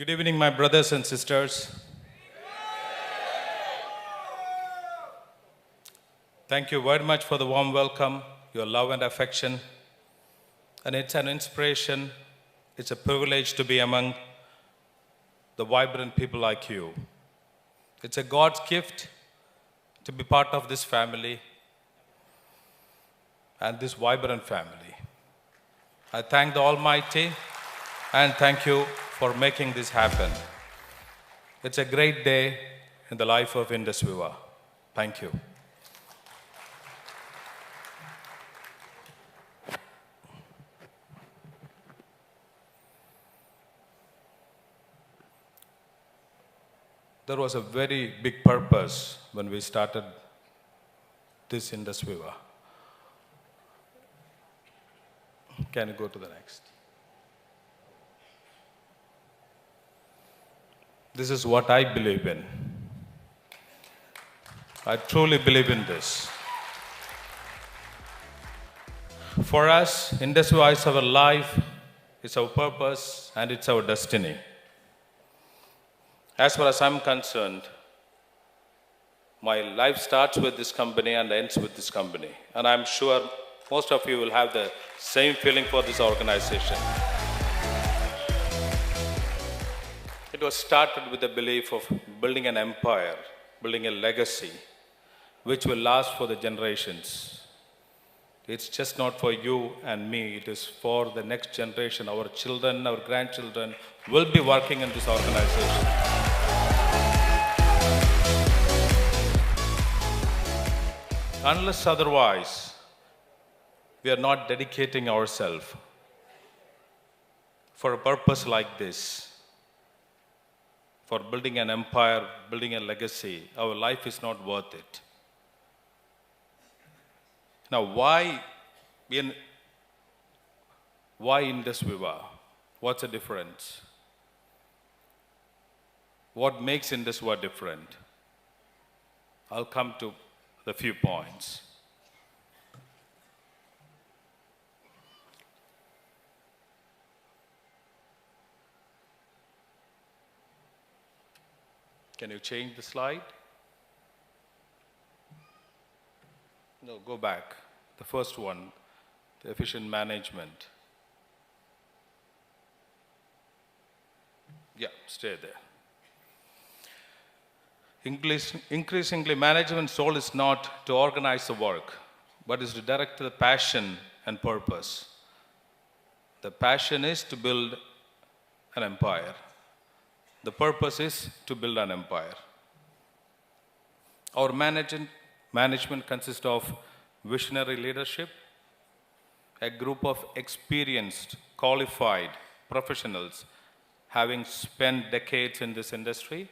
Good evening, my brothers and sisters. Thank you very much for the warm welcome, your love and affection. And it's an inspiration, it's a privilege to be among the vibrant people like you. It's a God's gift to be part of this family and this vibrant family. I thank the Almighty and thank you for making this happen. It's a great day in the life of Indusviva. Thank you. There was a very big purpose when we started this Indusviva. Can you go to the next? This is what I believe in. I truly believe in this. For us, Indusviva is our life, it's our purpose, and it's our destiny. As far as I'm concerned, my life starts with this company and ends with this company. And I'm sure most of you will have the same feeling for this organization. It was started with the belief of building an empire, building a legacy, which will last for the generations. It's just not for you and me, it is for the next generation. Our children, our grandchildren will be working in this organization. Unless otherwise, we are not dedicating ourselves for a purpose like this, for building an empire, building a legacy. Our life is not worth it. Now, why Indusviva? What's the difference? What makes Indusviva different? I'll come to the few points. Can you change the slide? No, go back. The first one, the efficient management. Yeah, stay there. Increasingly, management's role is not to organize the work, but is to direct the passion and purpose. The passion is to build an empire. The purpose is to build an empire. Our management consists of visionary leadership, a group of experienced, qualified professionals having spent decades in this industry.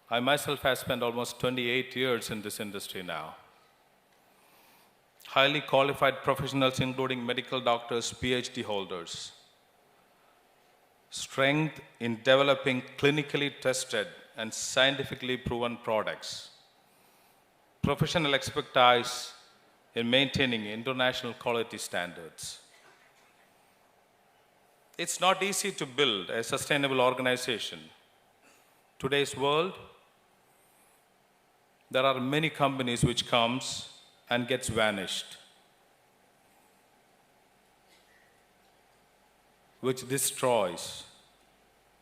I myself have spent almost 28 years in this industry now. Highly qualified professionals including medical doctors, PhD holders. Strength in developing clinically tested and scientifically proven products. Professional expertise in maintaining international quality standards. It's not easy to build a sustainable organization. Today's world, there are many companies which comes and gets vanished, which destroys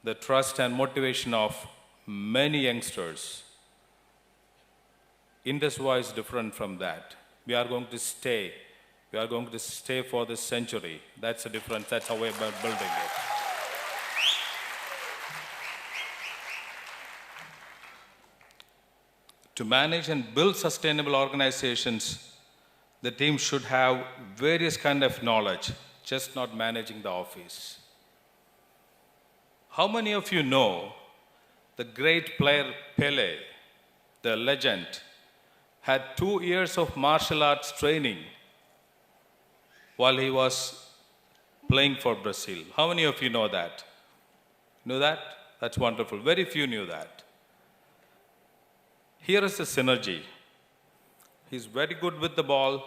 the trust and motivation of many youngsters. Indusviva is different from that. We are going to stay. We are going to stay for this century. That's the difference. That's how we're building it. To manage and build sustainable organizations, the team should have various kind of knowledge, just not managing the office. How many of you know the great player Pele, the legend, had 2 years of martial arts training while he was playing for Brazil? How many of you know that? Know that? That's wonderful. Very few knew that. Here is the synergy. He's very good with the ball,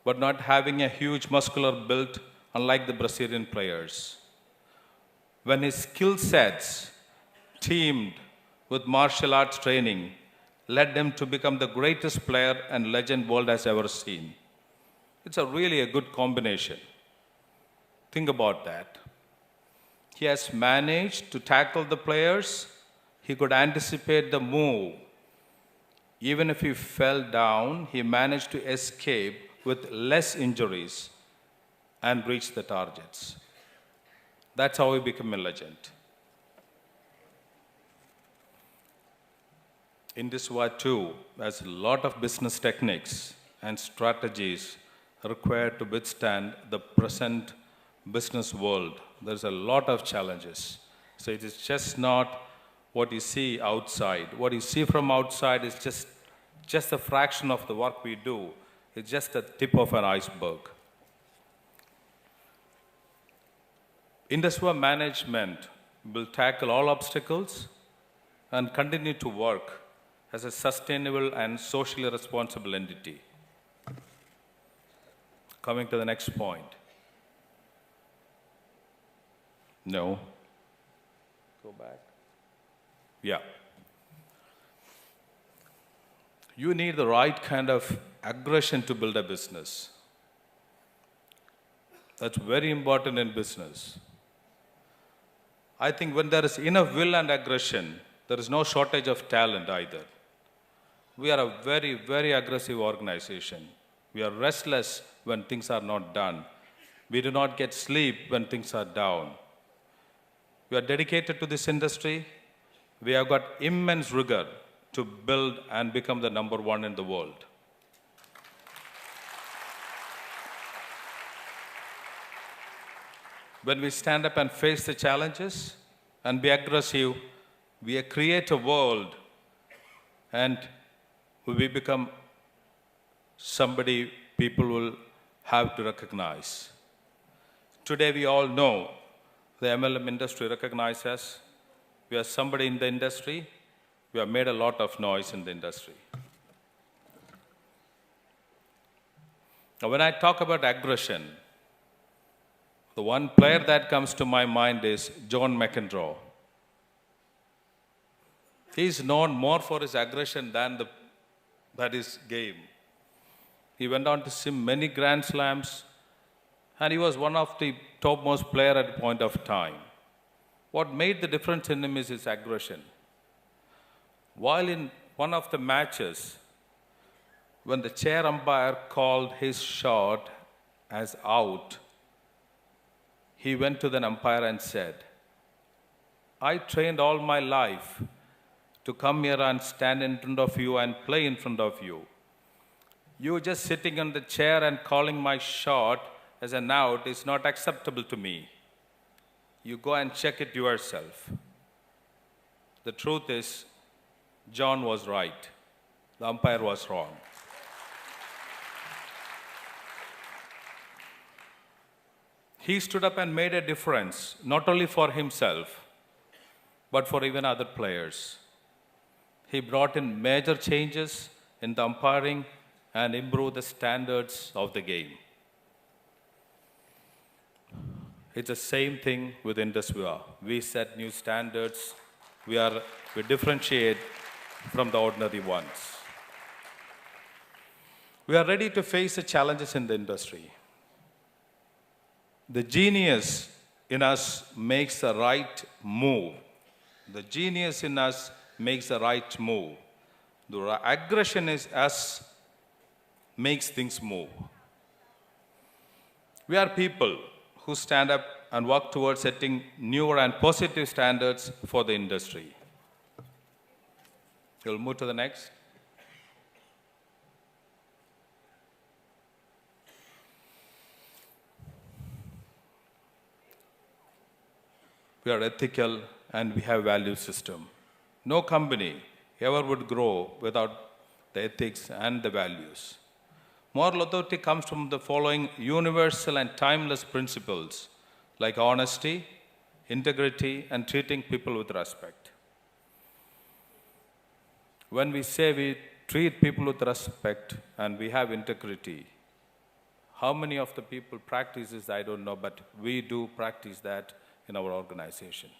but not having a huge muscular build, unlike the Brazilian players. when his skill sets teamed with martial arts training led him to become the greatest player and legend world has ever seen. It's really a good combination. Think about that. He has managed to tackle the players. He could anticipate the move. Even if he fell down, he managed to escape with less injuries and reach the targets. That's how he became a legend. Indusviva too has a lot of business techniques and strategies required to withstand the present business world. There's a lot of challenges. So it is just not what you see outside. What you see from outside is just a fraction of the work we do. It's just the tip of an iceberg. Indusviva management will tackle all obstacles and continue to work as a sustainable and socially responsible entity. Coming to the next point. No. Go back. Yeah. You need the right kind of aggression to build a business. That's very important in business. I think when there is enough will and aggression, there is no shortage of talent either. We are a very, very aggressive organization. We are restless when things are not done. We do not get sleep when things are down. We are dedicated to this industry. We have got immense rigor to build and become the number one in the world. When we stand up and face the challenges and be aggressive, we create a world and we become somebody people will have to recognize. Today we all know the MLM industry recognizes us. We are somebody in the industry. We have made a lot of noise in the industry. Now, when I talk about aggression, the one player that comes to my mind is John McEnroe. He is known more for his aggression than his game. He went on to win many Grand Slams, and he was one of the topmost players at a point of time. What made the difference in him is his aggression. While in one of the matches, when the chair umpire called his shot as out, he went to the umpire and said, "I trained all my life to come here and stand in front of you and play in front of you. You just sitting on the chair and calling my shot as an out is not acceptable to me. You go and check it yourself." The truth is, John was right. The umpire was wrong. He stood up and made a difference, not only for himself, but for even other players. He brought in major changes in the umpiring and improved the standards of the game. It's the same thing with Indusviva. We set new standards. We differentiate from the ordinary ones. We are ready to face the challenges in the industry. The genius in us makes the right move. The genius in us makes the right move. The aggression is us makes things move. We are people who stand up and work towards setting newer and positive standards for the industry. We'll move to the next. We are ethical and we have value system. No company ever would grow without the ethics and the values. Moral authority comes from the following universal and timeless principles like honesty, integrity, and treating people with respect. When we say we treat people with respect and we have integrity, how many of the people practice this, I don't know, but we do practice that in our organization.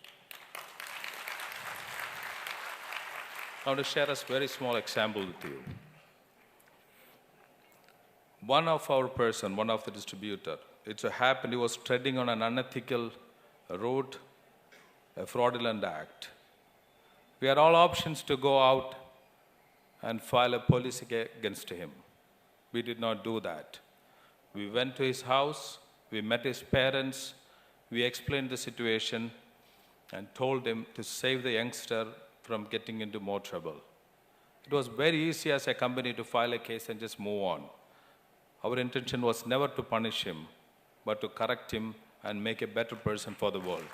I want to share a very small example with you. One of the distributor, it so happened he was treading on an unethical road, a fraudulent act. We had all options to go out and file a police against him. We did not do that. We went to his house, we met his parents, we explained the situation and told him to save the youngster from getting into more trouble. It was very easy as a company to file a case and just move on. Our intention was never to punish him, but to correct him and make a better person for the world.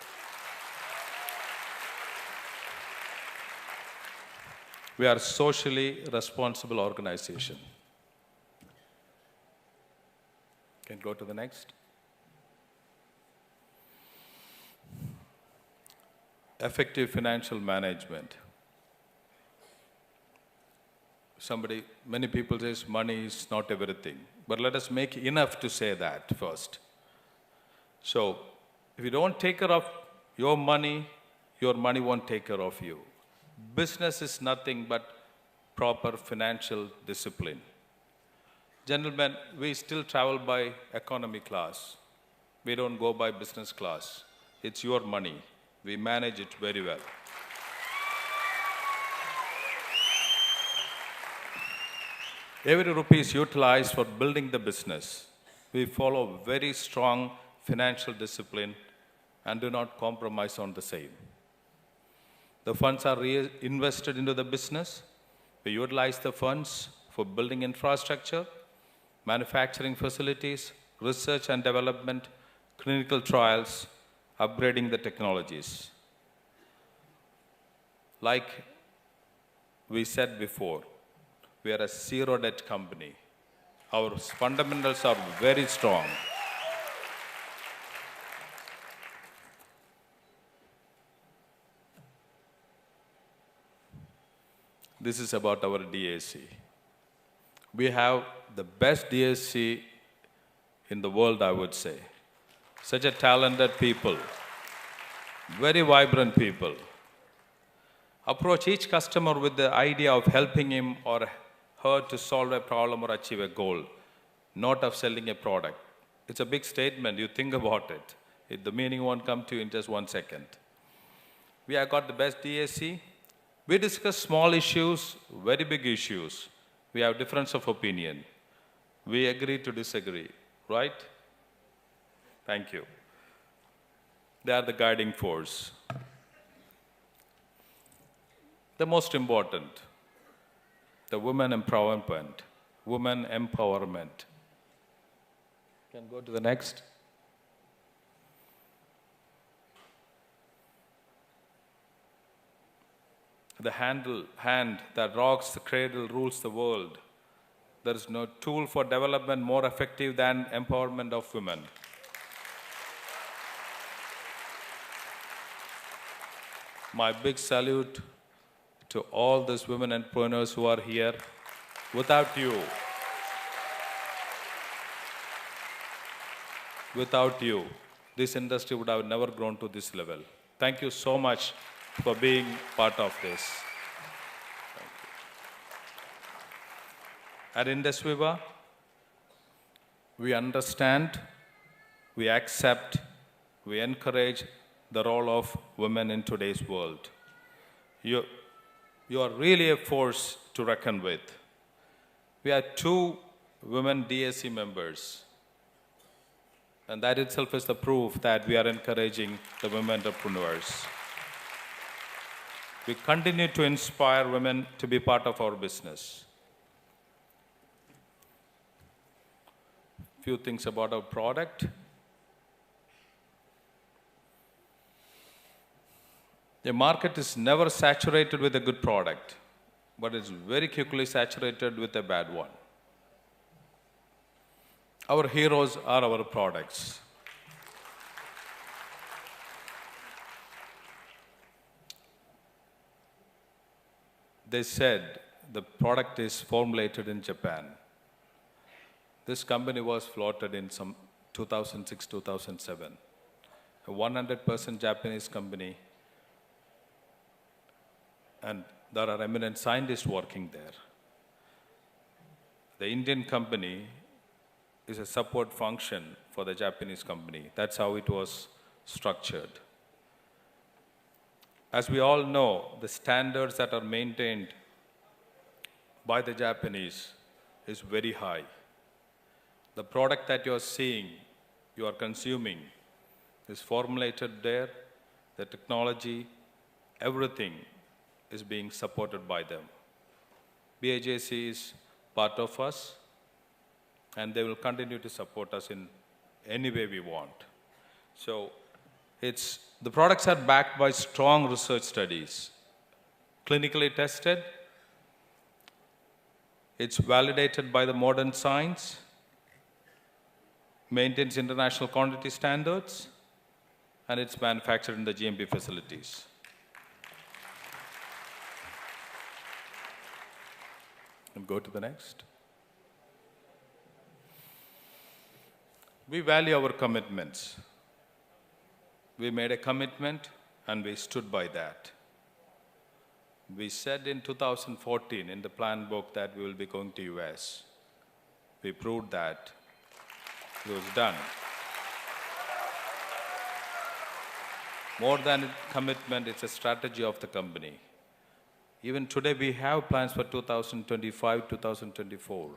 We are a socially responsible organization. Can go to the next. Effective financial management. Many people say money is not everything, but let us make enough to say that first. So, if you don't take care of your money won't take care of you. Business is nothing but proper financial discipline. Gentlemen, we still travel by economy class. We don't go by business class. It's your money. We manage it very well. Every rupee is utilized for building the business. We follow very strong financial discipline and do not compromise on the same. The funds are invested into the business. We utilize the funds for building infrastructure, manufacturing facilities, research and development, clinical trials, upgrading the technologies. Like we said before, we are a zero-debt company. Our fundamentals are very strong. This is about our DAC. We have the best DAC in the world, I would say. Such a talented people, very vibrant people. Approach each customer with the idea of helping him or her to solve a problem or achieve a goal, not of selling a product. It's a big statement, you think about it. The meaning won't come to you in just 1 second. We have got the best DAC. We discuss small issues, very big issues. We have difference of opinion. We agree to disagree, right? Thank you. They are the guiding force. The most important, the women empowerment. Women empowerment. Can go to the next. The hand that rocks the cradle rules the world. There is no tool for development more effective than empowerment of women. My big salute to all these women entrepreneurs who are here. Without you, this industry would have never grown to this level. Thank you so much for being part of this. At Indusviva, we understand, we accept, we encourage the role of women in today's world. You are really a force to reckon with. We have 2 women DAC members. And that itself is the proof that we are encouraging the women entrepreneurs. We continue to inspire women to be part of our business. Few things about our product. The market is never saturated with a good product, but it's very quickly saturated with a bad one. Our heroes are our products. They said the product is formulated in Japan. This company was floated in some 2006, 2007. a 100% Japanese company, and there are eminent scientists working there. The Indian company is a support function for the Japanese company. That's how it was structured. As we all know, the standards that are maintained by the Japanese is very high. The product that you're seeing, you are consuming, is formulated there. The technology, everything is being supported by them. BAJC is part of us, and they will continue to support us in any way we want. So the products are backed by strong research studies, clinically tested, it's validated by the modern science, maintains international quantity standards, and it's manufactured in the GMP facilities. And go to the next. We value our commitments. We made a commitment and we stood by that. We said in 2014 in the plan book that we will be going to US. We proved that. It was done. More than a commitment, it's a strategy of the company. Even today we have plans for 2025, 2024.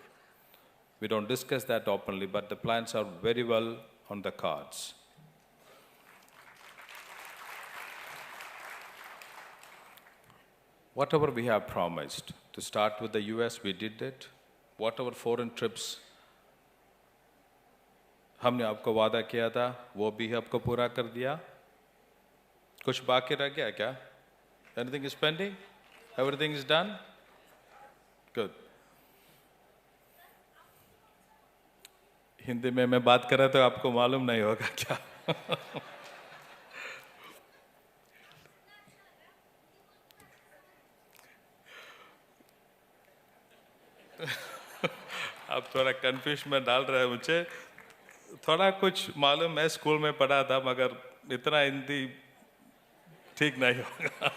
We don't discuss that openly, but the plans are very well on the cards. Whatever we have promised, to start with the US, we did it. Whatever foreign trips हमने आपको वादा किया था, वो भी आपको पूरा कर दिया. कुछ बाकी रह गया क्या? Anything is pending? Everything is done? Good. Hindi में मैं बात कर रहा तो आपको मालूम नहीं होगा क्या? आप थोड़ा कंफ्यूजन में डाल रहे हैं मुझे. थोड़ा कुछ मालूम है, स्कूल में पढ़ा था, मगर इतना हिंदी ठीक नहीं होगा.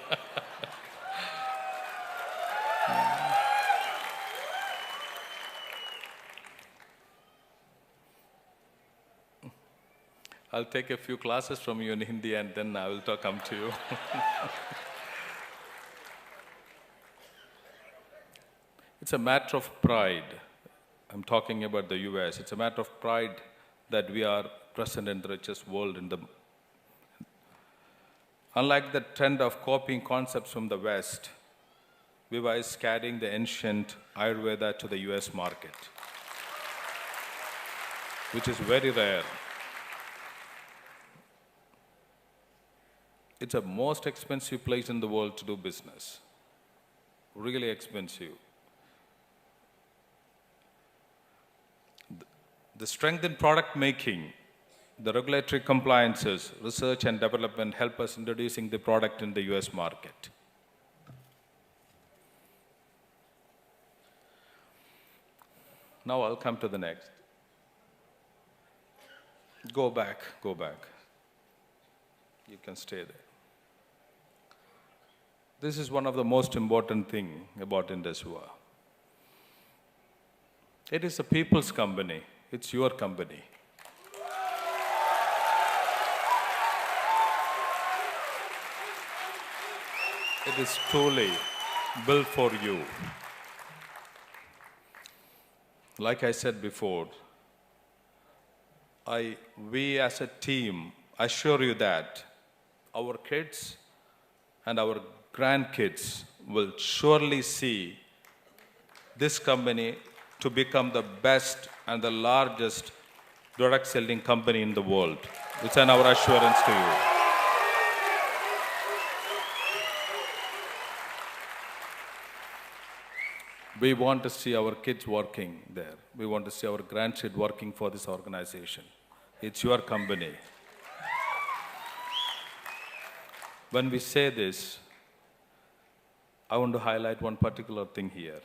I'll take a few classes from you in Hindi and then I will come to you. It's a matter of pride. I'm talking about the US. It's a matter of pride that we are present in the richest world in the... Unlike the trend of copying concepts from the West, Viva is carrying the ancient Ayurveda to the US market, which is very rare. It's the most expensive place in the world to do business. Really expensive. The strength in product making, the regulatory compliances, research and development help us introducing the product in the US market. Now I'll come to the next. Go back, go back. You can stay there. This is one of the most important things about Indusviva. It is a people's company. It's your company. It is truly built for you. Like I said before, we as a team assure you that our kids and our grandkids will surely see this company to become the best and the largest product selling company in the world. It's our assurance to you. We want to see our kids working there. We want to see our grandkids working for this organization. It's your company. When we say this, I want to highlight one particular thing here.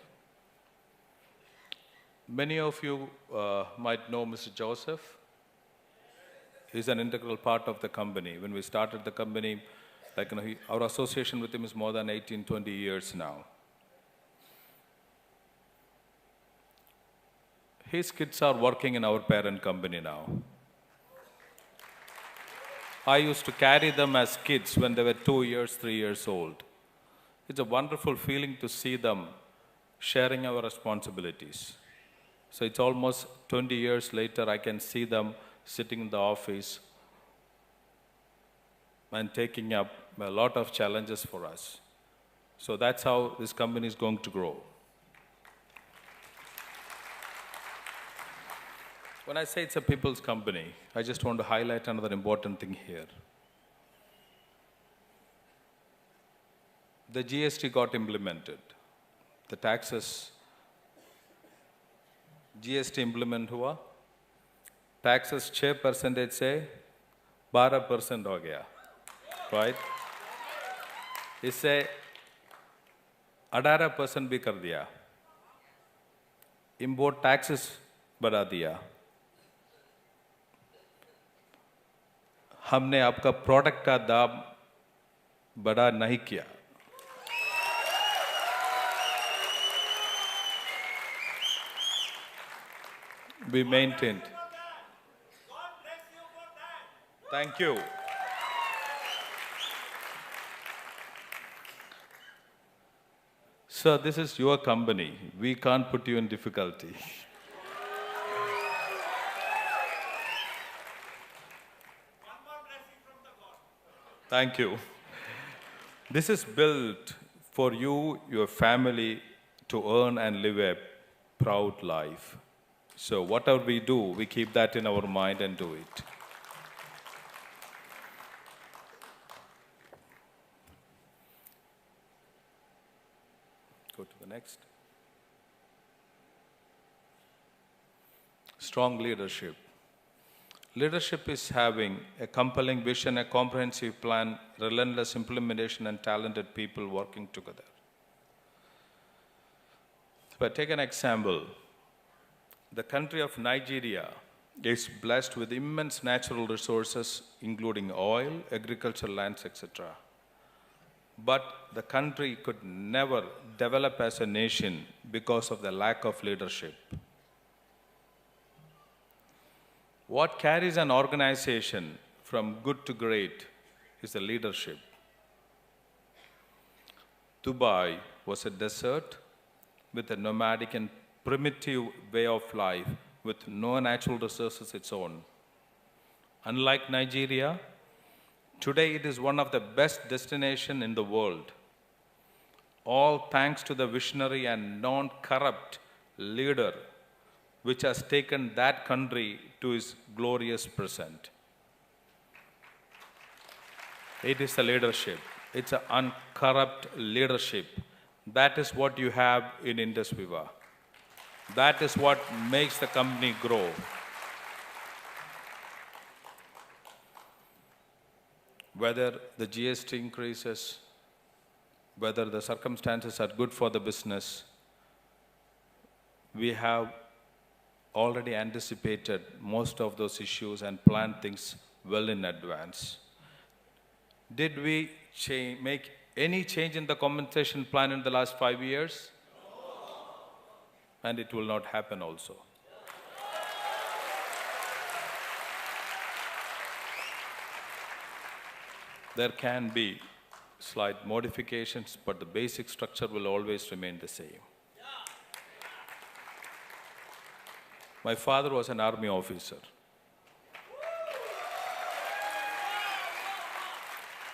Many of you might know Mr. Joseph. He's an integral part of the company. When we started the company, like, our association with him is more than 18, 20 years now. His kids are working in our parent company now. I used to carry them as kids when they were 2 years, 3 years old. It's a wonderful feeling to see them sharing our responsibilities. So it's almost 20 years later, I can see them sitting in the office and taking up a lot of challenges for us. So that's how this company is going to grow. When I say it's a people's company, I just want to highlight another important thing here. The GST got implemented. The taxes, GST implement हुआ, taxes 6% से 12% हो गया, right? इससे 18% भी कर दिया. Import taxes बढ़ा दिया. हमने आपका प्रोडक्ट का दाम बढ़ा नहीं किया. We maintained. Thank you. Sir, this is your company. We can't put you in difficulty. Thank you. This is built for you, your family, to earn and live a proud life. So whatever we do, we keep that in our mind and do it. Go to the next. Strong leadership. Leadership is having a compelling vision, a comprehensive plan, relentless implementation, and talented people working together. If I take an example, the country of Nigeria is blessed with immense natural resources, including oil, agricultural lands, etc. But the country could never develop as a nation because of the lack of leadership. What carries an organization from good to great is the leadership. Dubai was a desert with a nomadic and primitive way of life with no natural resources its own. Unlike Nigeria, today it is one of the best destinations in the world, all thanks to the visionary and non-corrupt leader which has taken that country to its glorious present. It is the leadership. It's an uncorrupt leadership. That is what you have in Indusviva. That is what makes the company grow. Whether the GST increases, whether the circumstances are good for the business, we have already anticipated most of those issues and planned things well in advance. Did we make any change in the compensation plan in the last 5 years? No. And it will not happen also. There can be slight modifications, but the basic structure will always remain the same. My father was an army officer.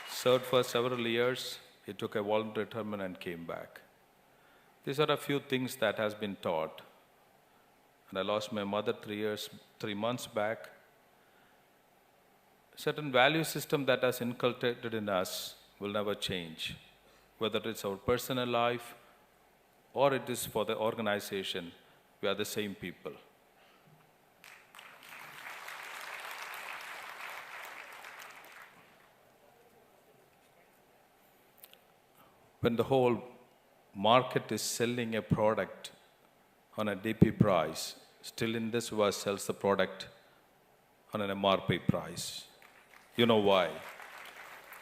Served for several years. He took a voluntary retirement and came back. These are a few things that has been taught. And I lost my mother 3 months back. Certain value system that has inculcated in us will never change. Whether it's our personal life or it is for the organization, we are the same people. When the whole market is selling a product on a DP price, still Indusviva sells the product on an MRP price. You know why?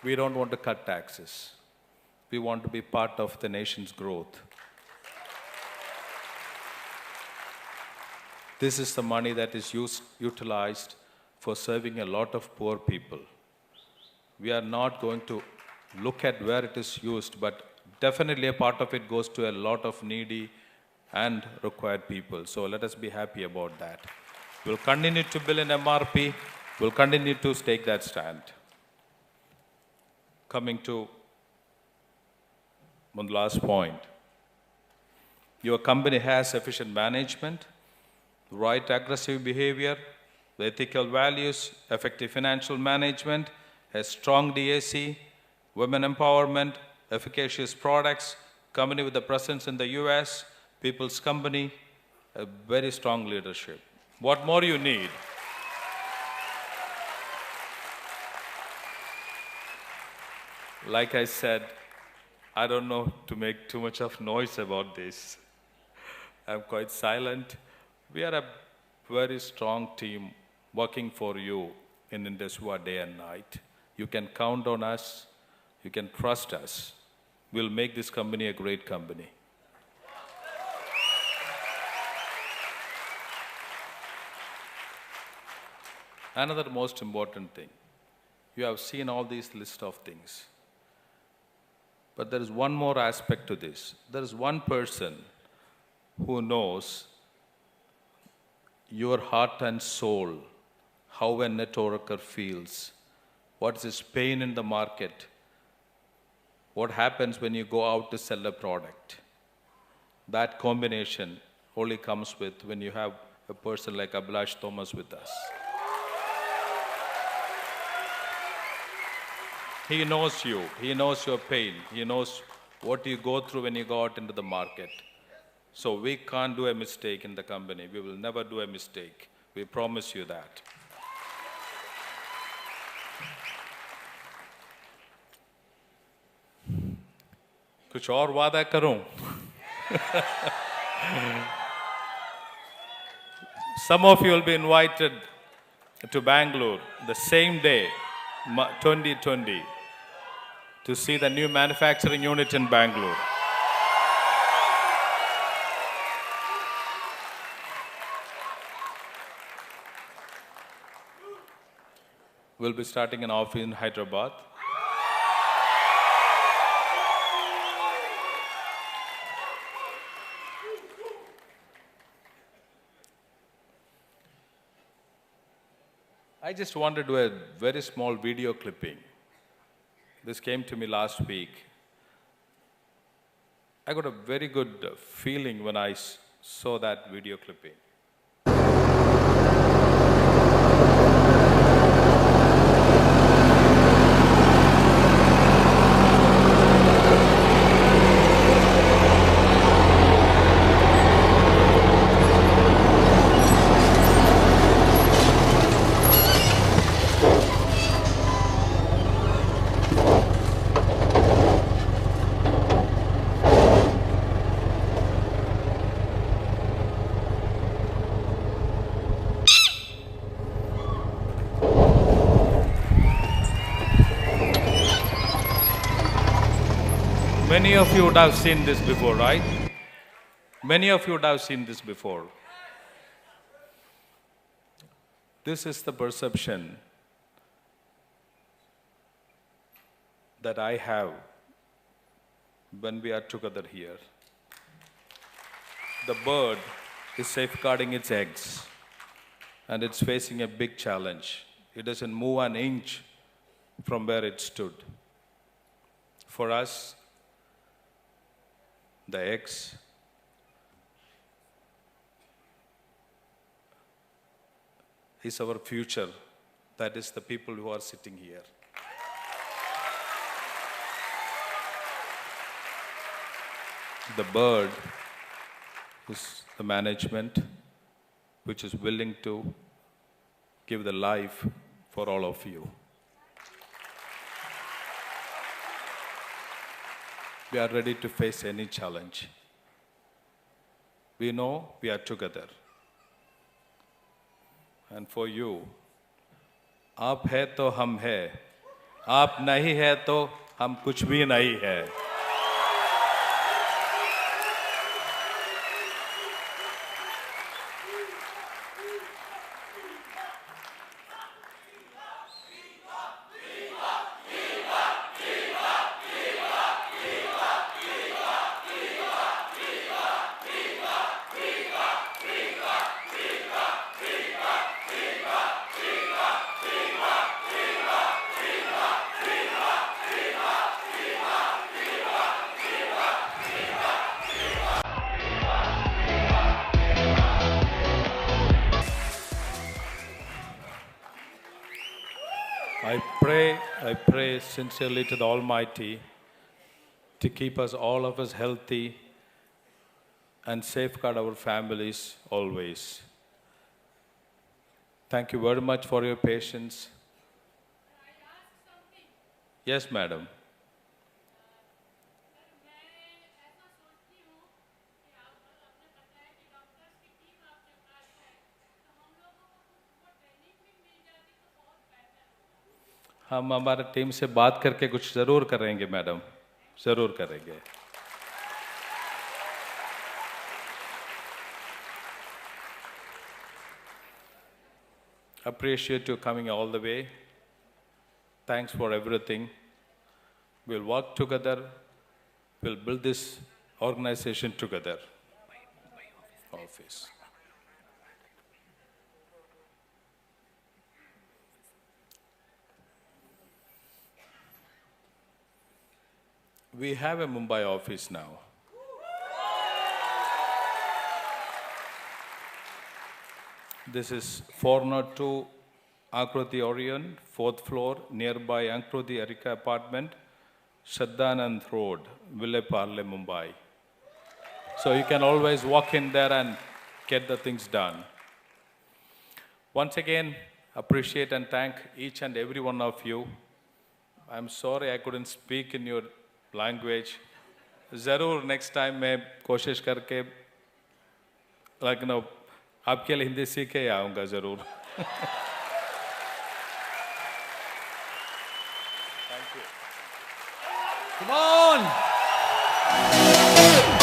We don't want to cut taxes. We want to be part of the nation's growth. This is the money that is utilized for serving a lot of poor people. We are not going to look at where it is used, but definitely a part of it goes to a lot of needy and required people. So let us be happy about that. We'll continue to build an MRP. We'll continue to take that stand. Coming to one last point. Your company has efficient management, right aggressive behavior, the ethical values, effective financial management, a strong DAC, women empowerment, efficacious products, company with a presence in the US, people's company, a very strong leadership. What more you need? Like I said, I don't know to make too much of noise about this. I'm quite silent. We are a very strong team working for you in Indusviva day and night. You can count on us. You can trust us. We'll make this company a great company. Another most important thing. You have seen all these list of things. But there is one more aspect to this. There is one person who knows your heart and soul, how a networker feels, what is pain in the market, what happens when you go out to sell a product. That combination only comes with when you have a person like Abhilash Thomas with us. He knows you. He knows your pain. He knows what you go through when you go out into the market. So we can't do a mistake in the company. We will never do a mistake. We promise you that. कुछ और वादा करूं? Some of you will be invited to Bangalore the same day, 2020, to see the new manufacturing unit in Bangalore. We'll be starting an office in Hyderabad. I just want to do a very small video clipping. This came to me last week. I got a very good feeling when I saw that video clipping. Many of you would have seen this before, right? Many of you would have seen this before. This is the perception that I have when we are together here. The bird is safeguarding its eggs, and it's facing a big challenge. It doesn't move an inch from where it stood. For us, the eggs is our future. That is the people who are sitting here. The bird is the management which is willing to give the life for all of you. We are ready to face any challenge. We know we are together. And for you, आप है तो हम है, आप नहीं है तो हम कुछ भी नहीं है. I pray sincerely to the Almighty to keep us, all of us, healthy and safeguard our families always. Thank you very much for your patience. Yes, madam. हम हमारे टीम से बात करके कुछ ज़रूर करेंगे मैडम, ज़रूर करेंगे. Appreciate you coming all the way. Thanks for everything. We'll work together. We'll build this organization together. Office. We have a Mumbai office now. This is 402 Akroti Orion, 4th floor, nearby Akroti Erika apartment, Shaddanand Road, Ville Parle, Mumbai. So you can always walk in there and get the things done. Once again, appreciate and thank each and every one of you. I'm sorry I couldn't speak in your language. ज़रूर next time मैं कोशिश करके आपके लिए हिंदी सीख के आऊँगा ज़रूर. Thank you. Come on!